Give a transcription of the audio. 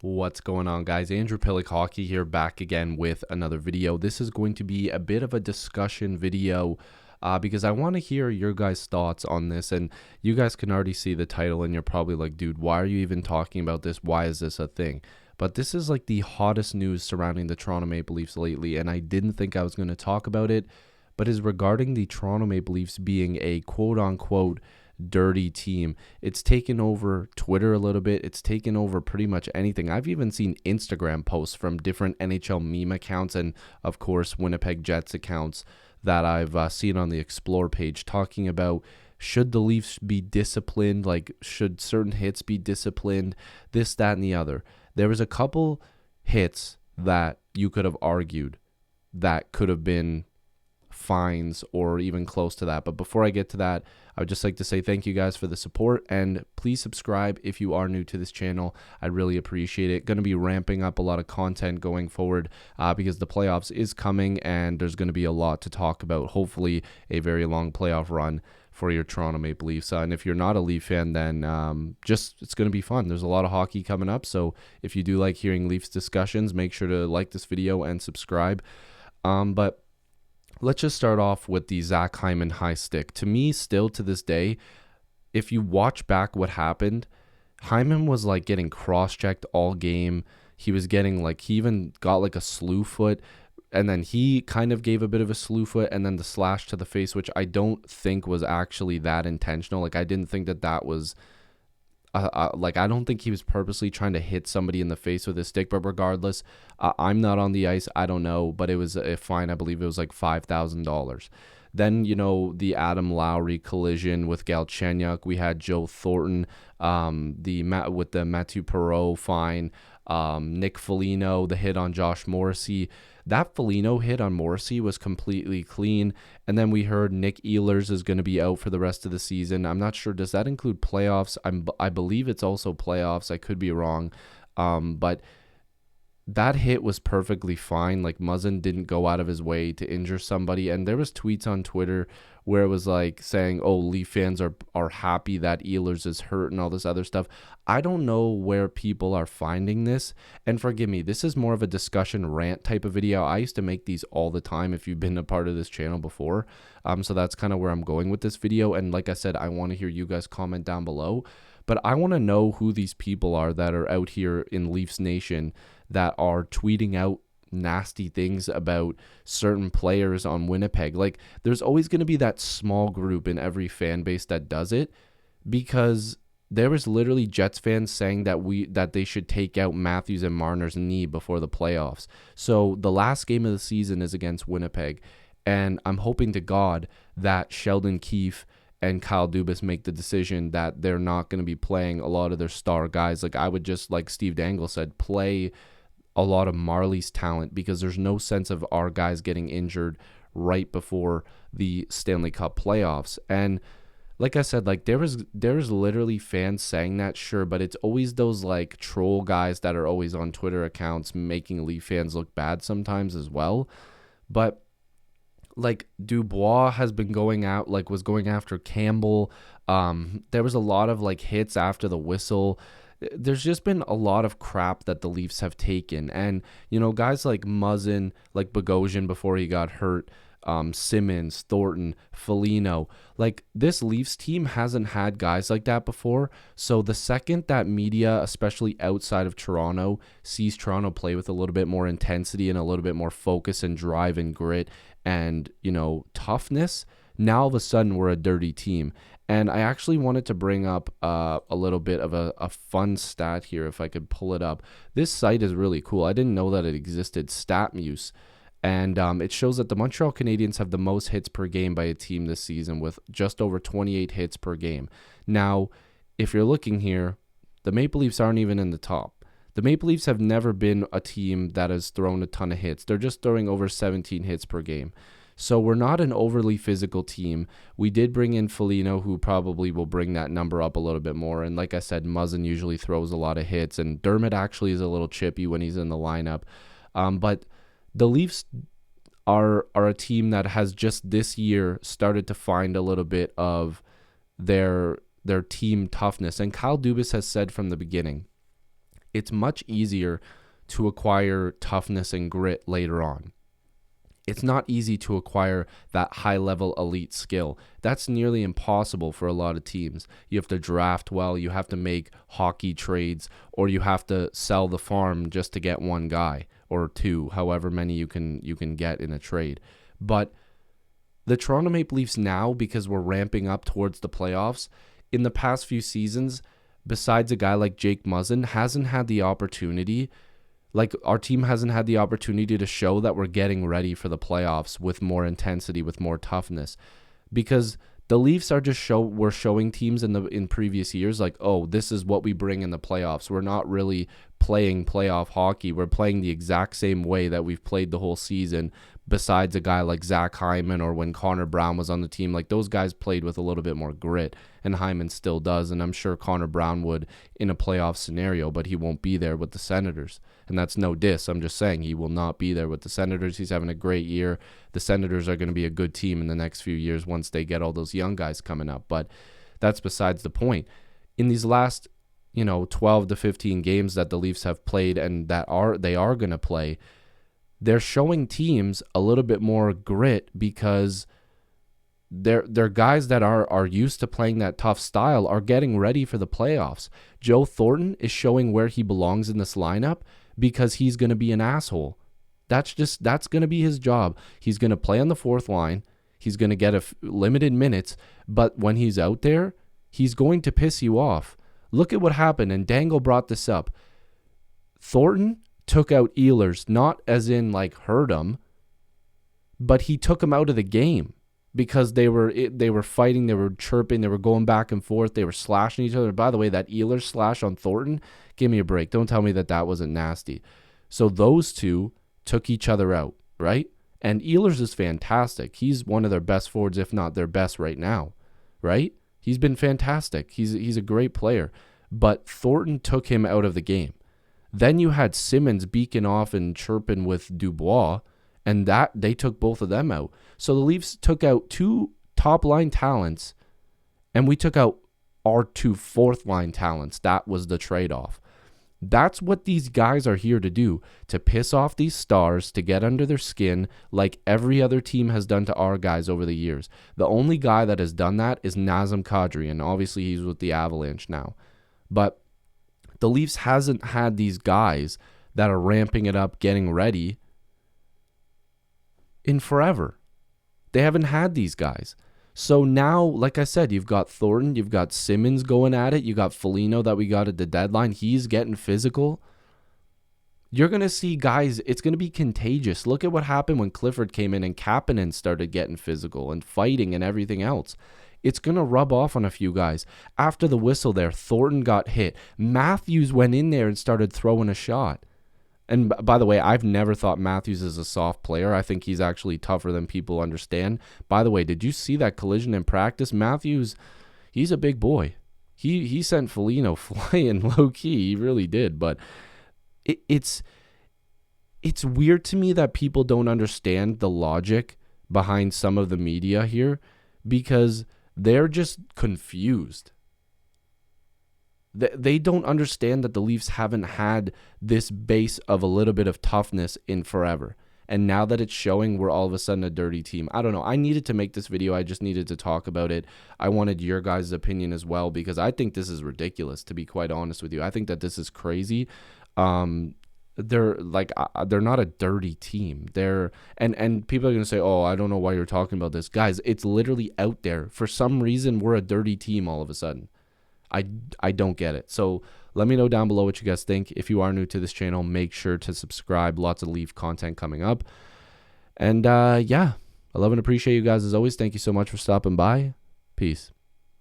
What's going on, guys? Andrew Piluk Hockey here, back again with another video. This is going to be a bit of a discussion video because I want to hear your guys' thoughts on this. And you guys can already see the title and you're probably like, dude, why are you even talking about this? Why is this a thing? But this is like the hottest news surrounding the Toronto Maple Leafs lately, and I didn't think I was going to talk about it, but is regarding the Toronto Maple Leafs being a quote-unquote dirty team. It's taken over Twitter a little bit. It's taken over pretty much anything. I've even seen Instagram posts from different NHL meme accounts and, of course, Winnipeg Jets accounts that I've seen on the Explore page talking about should the Leafs be disciplined, like should certain hits be disciplined, this, that, and the other. There was a couple hits that you could have argued that could have been fines or even close to that. But before I get to that, I would just like to say thank you guys for the support, and please subscribe if you are new to this channel. I really appreciate it. Going to be ramping up a lot of content going forward because the playoffs is coming and there's going to be a lot to talk about. Hopefully a very long playoff run for your Toronto Maple Leafs. And if you're not a Leaf fan, then just it's going to be fun. There's a lot of hockey coming up. So if you do like hearing Leafs discussions, make sure to like this video and subscribe. But let's just start off with the Zach Hyman high stick. To me, still to this day, if you watch back what happened, Hyman was like getting cross-checked all game. He was getting like, he even got like a slew foot, and then he kind of gave a bit of a slew foot, and then the slash to the face, which I don't think was actually that intentional. Like, I didn't think that was like, I don't think he was purposely trying to hit somebody in the face with his stick, but regardless, I'm not on the ice. I don't know, but it was a fine. I believe it was like $5,000. Then, the Adam Lowry collision with Galchenyuk. We had Joe Thornton, with the Mathieu Perreault fine, Nick Foligno, the hit on Josh Morrissey. That Foligno hit on Morrissey was completely clean. And then we heard Nick Ehlers is going to be out for the rest of the season. I'm not sure. Does that include playoffs? I believe it's also playoffs. I could be wrong. But that hit was perfectly fine. Like, Muzzin didn't go out of his way to injure somebody. And there was tweets on Twitter where it was like saying, oh, Leaf fans are happy that Ehlers is hurt and all this other stuff. I don't know where people are finding this. And forgive me, this is more of a discussion rant type of video. I used to make these all the time if you've been a part of this channel before. So that's kind of where I'm going with this video. And like I said, I want to hear you guys comment down below. But I want to know who these people are that are out here in Leafs Nation that are tweeting out nasty things about certain players on Winnipeg. Like, there's always going to be that small group in every fan base that does it, because there was literally Jets fans saying that they should take out Matthews and Marner's knee before the playoffs. So the last game of the season is against Winnipeg, and I'm hoping to God that Sheldon Keefe and Kyle Dubas make the decision that they're not going to be playing a lot of their star guys. Like, I would just, like Steve Dangle said, play a lot of Marley's talent, because there's no sense of our guys getting injured right before the Stanley Cup playoffs. And like I said, like, there's literally fans saying that, sure, but it's always those like troll guys that are always on Twitter accounts making Leaf fans look bad sometimes as well. But like, Dubois has been going out, like, was going after Campbell. There was a lot of like hits after the whistle. There's just been a lot of crap that the Leafs have taken. And, guys like Muzzin, like Bogosian before he got hurt, Simmons, Thornton, Foligno, like, this Leafs team hasn't had guys like that before. So the second that media, especially outside of Toronto, sees Toronto play with a little bit more intensity and a little bit more focus and drive and grit and, toughness, now all of a sudden we're a dirty team. And I actually wanted to bring up a little bit of a fun stat here, if I could pull it up. This site is really cool. I didn't know that it existed, StatMuse. And it shows that the Montreal Canadiens have the most hits per game by a team this season, with just over 28 hits per game. Now, if you're looking here, the Maple Leafs aren't even in the top. The Maple Leafs have never been a team that has thrown a ton of hits. They're just throwing over 17 hits per game. So we're not an overly physical team. We did bring in Foligno, who probably will bring that number up a little bit more. And like I said, Muzzin usually throws a lot of hits, and Dermott actually is a little chippy when he's in the lineup. But the Leafs are a team that has just this year started to find a little bit of their team toughness. And Kyle Dubas has said from the beginning, it's much easier to acquire toughness and grit later on. It's not easy to acquire that high-level elite skill. That's nearly impossible for a lot of teams. You have to draft well, you have to make hockey trades, or you have to sell the farm just to get one guy or two, however many you can get in a trade. But the Toronto Maple Leafs now, because we're ramping up towards the playoffs, in the past few seasons, besides a guy like Jake Muzzin, hasn't had the opportunity. Like, our team hasn't had the opportunity to show that we're getting ready for the playoffs with more intensity, with more toughness. Because the Leafs are just we're showing teams in previous years, like, oh, this is what we bring in the playoffs. We're not really playing playoff hockey. We're playing the exact same way that we've played the whole season, besides a guy like Zach Hyman or when Connor Brown was on the team. Like, those guys played with a little bit more grit, and Hyman still does, and I'm sure Connor Brown would in a playoff scenario, but he won't be there with the Senators. And that's no diss. I'm just saying he will not be there with the Senators. He's having a great year. The Senators are going to be a good team in the next few years once they get all those young guys coming up. But that's besides the point. In these last, 12 to 15 games that the Leafs have played and that they are going to play, they're showing teams a little bit more grit because they're guys that are used to playing that tough style are getting ready for the playoffs. Joe Thornton is showing where he belongs in this lineup because he's going to be an asshole. That's going to be his job. He's going to play on the fourth line. He's going to get limited minutes, but when he's out there, he's going to piss you off. Look at what happened, and Dangle brought this up. Thornton took out Ehlers, not as in like hurt him, but he took him out of the game because they were fighting, they were chirping, they were going back and forth, they were slashing each other. By the way, that Ehlers slash on Thornton, give me a break. Don't tell me that wasn't nasty. So those two took each other out, right? And Ehlers is fantastic. He's one of their best forwards, if not their best right now, right? He's been fantastic. He's a great player. But Thornton took him out of the game. Then you had Simmons beaking off and chirping with Dubois, and that they took both of them out. So the Leafs took out two top-line talents, and we took out our two fourth-line talents. That was the trade-off. That's what these guys are here to do, to piss off these stars, to get under their skin like every other team has done to our guys over the years. The only guy that has done that is Nazem Kadri, and obviously he's with the Avalanche now. But the Leafs hasn't had these guys that are ramping it up, getting ready in forever. They haven't had these guys. So now, like I said, you've got Thornton, you've got Simmons going at it, you got Foligno that we got at the deadline. He's getting physical. You're going to see guys, it's going to be contagious. Look at what happened when Clifford came in and Kapanen started getting physical and fighting and everything else. It's going to rub off on a few guys. After the whistle there, Thornton got hit. Matthews went in there and started throwing a shot. And by the way, I've never thought Matthews is a soft player. I think he's actually tougher than people understand. By the way, did you see that collision in practice? Matthews, he's a big boy. He sent Foligno flying low-key. He really did. But it's weird to me that people don't understand the logic behind some of the media here because they're just confused. They don't understand that the Leafs haven't had this base of a little bit of toughness in forever. And now that it's showing, we're all of a sudden a dirty team. I don't know. I needed to make this video. I just needed to talk about it. I wanted your guys' opinion as well because I think this is ridiculous, to be quite honest with you. I think that this is crazy. They're not a dirty team. And people are going to say, oh, I don't know why you're talking about this. Guys, it's literally out there. For some reason, we're a dirty team all of a sudden. I don't get it. So let me know down below what you guys think. If you are new to this channel, make sure to subscribe. Lots of Leaf content coming up. And yeah, I love and appreciate you guys as always. Thank you so much for stopping by. Peace.